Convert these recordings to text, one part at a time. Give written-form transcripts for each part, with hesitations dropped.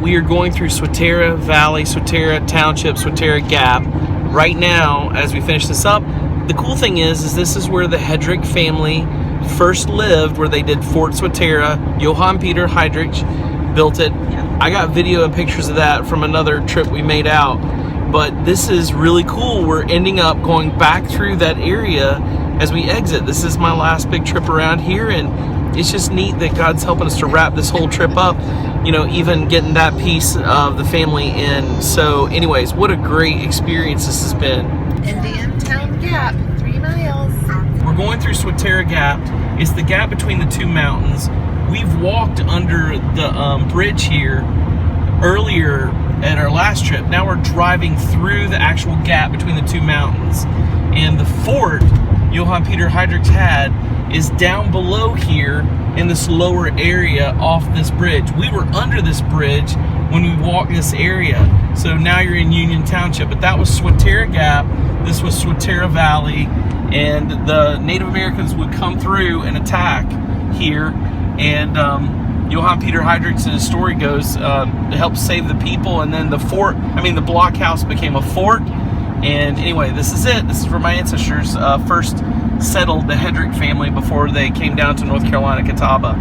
we are going through Swatara Valley, Swatara Township, Swatara Gap right now as we finish this up. The cool thing is this is where the Hedrick family first lived, where they did Fort Swatara. Johann Peter Heydrich built it. Yeah. I got video and pictures of that from another trip we made out. But this is really cool. We're ending up going back through that area as we exit. This is my last big trip around here, and it's just neat that God's helping us to wrap this whole trip up, you know, even getting that piece of the family in. So anyways, what a great experience this has been. Indian Town Gap, 3 miles. We're going through Swatara Gap. It's the gap between the two mountains. We've walked under the bridge here earlier at our last trip. Now we're driving through the actual gap between the two mountains. And the fort Johann Peter Heydrich had is down below here in this lower area off this bridge. We were under this bridge when we walked this area. So now you're in Union Township, but that was Swatara Gap. This was Swatara Valley, and the Native Americans would come through and attack here, and Johann Peter Heydrich, as his story goes, helped save the people, and then the block house became a fort. And anyway, this is it. This is where my ancestors first settled, the Hedrick family, before they came down to North Carolina, Catawba.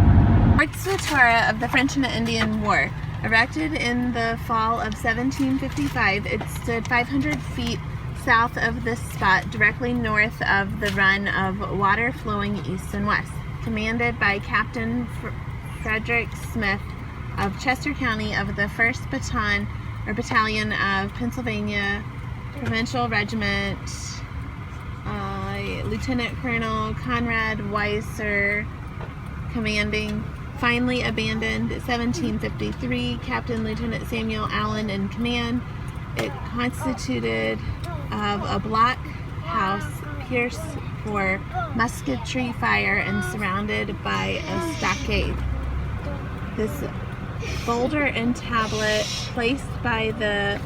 Fort Swatara of the French and Indian War. Erected in the fall of 1755, it stood 500 feet south of this spot, directly north of the run of water flowing east and west. Commanded by Captain Frederick Smith of Chester County of the 1st Battalion of Pennsylvania Provincial Regiment, Lieutenant Colonel Conrad Weiser commanding. Finally abandoned 1753, Captain Lieutenant Samuel Allen in command. It constituted of a block house pierced for musketry fire and surrounded by a stockade. This boulder and tablet placed by the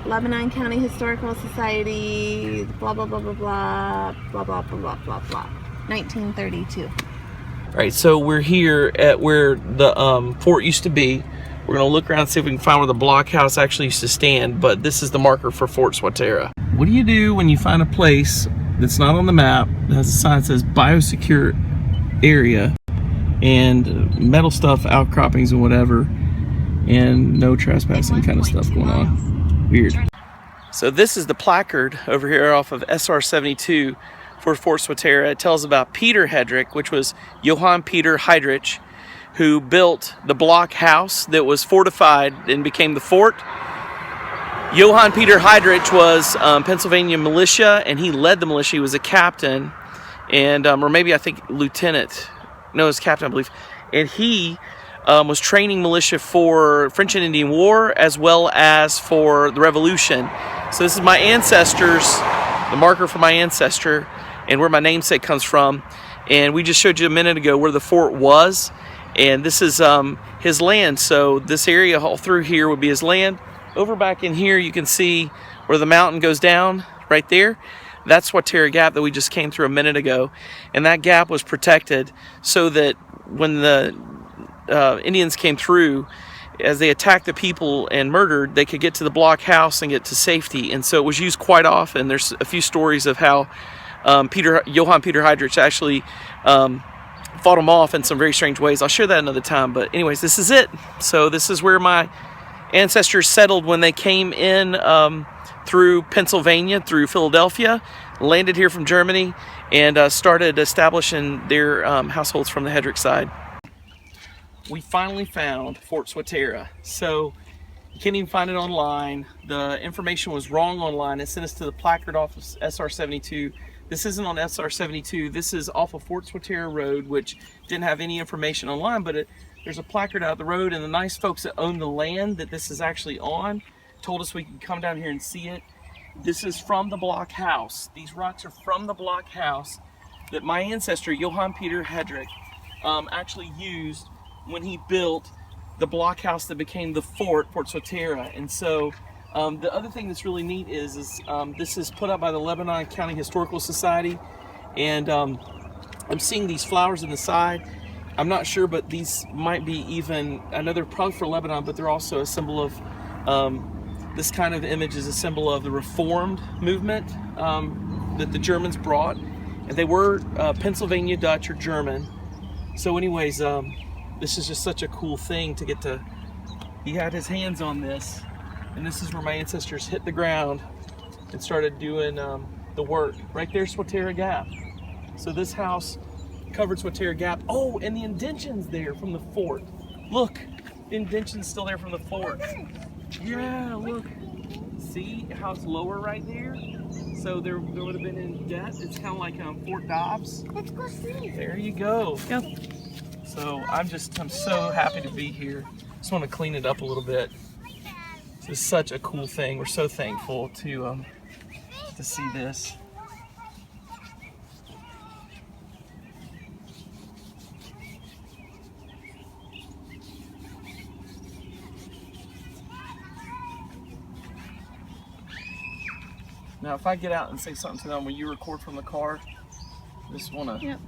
Lebanon County Historical Society, blah blah blah blah blah blah blah blah blah blah, 1932. All right, so we're here at where the fort used to be. We're gonna look around and see if we can find where the blockhouse actually used to stand, but this is the marker for Fort Swatara. What do you do when you find a place that's not on the map, that has a sign that says biosecure area, and metal stuff, outcroppings and whatever, and no trespassing kind of stuff going on? Weird. So this is the placard over here off of SR 72 for Fort Swatara. It tells about Peter Hedrick, which was Johann Peter Heydrich, who built the block house that was fortified and became the fort. Johann Peter Heydrich was Pennsylvania militia, and he led the militia. He was a captain, and or maybe I think lieutenant. No, he was captain, I believe. And he was training militia for French and Indian War as well as for the Revolution. So this is my ancestors, the marker for my ancestor, and where my namesake comes from. And we just showed you a minute ago where the fort was, and this is his land. So this area all through here would be his land. Over back in here you can see where the mountain goes down right there. That's Swatara Gap that we just came through a minute ago, and that gap was protected so that when the Indians came through, as they attacked the people and murdered, they could get to the block house and get to safety. And so it was used quite often. There's a few stories of how Johann Peter Heydrich actually fought them off in some very strange ways. I'll share that another time, but anyways, this is it. So this is where my ancestors settled when they came in through Pennsylvania, through Philadelphia, landed here from Germany, and started establishing their households from the Hedrick side. We finally found Fort Swatara. So you can't even find it online. The information was wrong online. It sent us to the placard off of SR 72. This isn't on SR 72. This is off of Fort Swatara Road, which didn't have any information online, but there's a placard out the road, and the nice folks that own the land that this is actually on told us we could come down here and see it. This is from the block house. These rocks are from the block house that my ancestor, Johann Peter Heydrich, actually used when he built the block house that became the Fort Swatara. And so the other thing that's really neat is this is put up by the Lebanon County Historical Society, and I'm seeing these flowers in the side, I'm not sure, but these might be even, I know they're probably for Lebanon, but they're also a symbol of, this kind of image is a symbol of the Reformed movement that the Germans brought. And they were Pennsylvania Dutch or German. So anyways, this is just such a cool thing to get to, he had his hands on this, and this is where my ancestors hit the ground and started doing the work. Right there, Swatara Gap. So this house covered Swatara Gap. Oh, and the indentions there from the fort. Look, the indentions still there from the fort. Yeah, look. See how it's lower right there? So there would have been in debt. It's kind of like Fort Dobbs. Let's go see. There you go. Go. So I'm so happy to be here. Just want to clean it up a little bit. This is such a cool thing. We're so thankful to see this. Now, if I get out and say something to them, will you record from the car? Just wanna. Yep.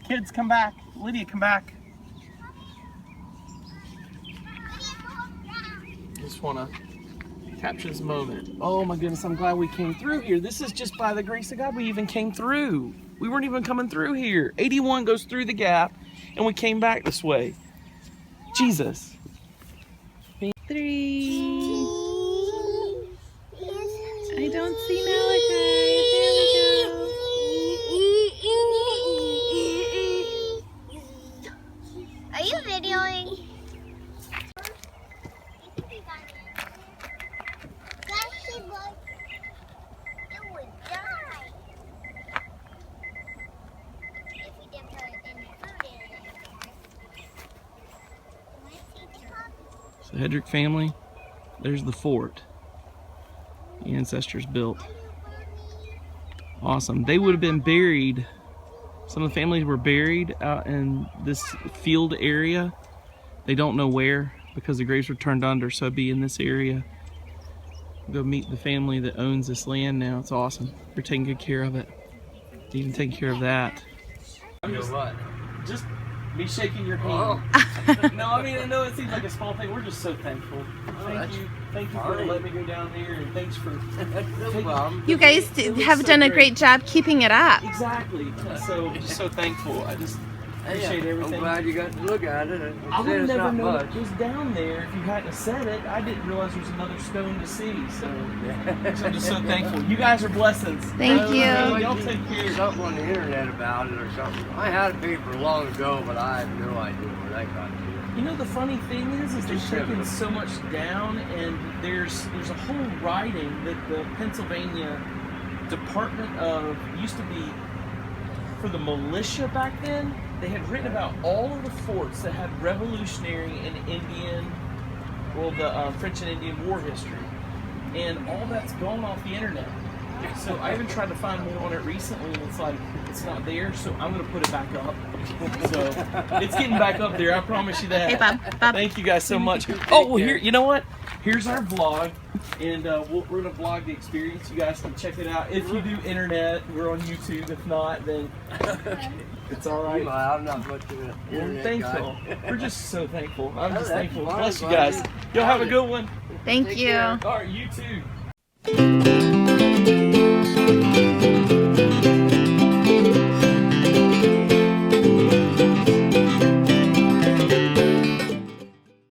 Kids, come back. Lydia, come back. Just wanna capture this moment. Oh my goodness, I'm glad we came through here. This is just by the grace of God we even came through. We weren't even coming through here. 81 goes through the gap, and we came back this way. Jesus. 3. I don't see Malachi. There we go. Are you videoing? It would die if we didn't put it in the food area. So Hedrick family, there's the fort the ancestors built. Awesome. They would have been buried, some of the families were buried out in this field area. They don't know where because the graves were turned under, so it'd be in this area. Go meet the family that owns this land now. It's awesome. They're taking good care of it. Even taking care of that. Just me shaking your hand. No, I mean, I know it seems like a small thing. We're just so thankful. Thank you for letting me go down there, and thanks for No problem. You guys have done a great job keeping it up. Exactly. So just so thankful. I just appreciate everything. I'm glad you got to look at it. I would have It's never not known much. it was down there if you hadn't said it. I didn't realize there was another stone to see. So I'm just so thankful. You guys are blessings. Thank you. Y'all take care. Something on the internet about it or something. I had a paper long ago, but I have no idea where that got to. You know, the funny thing is they've taken so much down, and there's a whole writing that the Pennsylvania Department of, used to be for the militia back then. They had written about all of the forts that had Revolutionary and Indian, well, the French and Indian War history, and all that's gone off the internet. So I even tried to find more on it recently, and it's like, it's not there, so I'm going to put it back up. So it's getting back up there, I promise you that. Hey, Bob. Thank you guys so much. Oh, well, here, you know what? Here's our vlog, and we're going to vlog the experience. You guys can check it out. If you do internet, we're on YouTube. If not, then it's all right. I'm not much of an We're internet thankful. guy. We're just so thankful. I'm just That's thankful. fine, Bless you buddy. guys. Y'all have a good one. Thank Take you. care. All right, you too.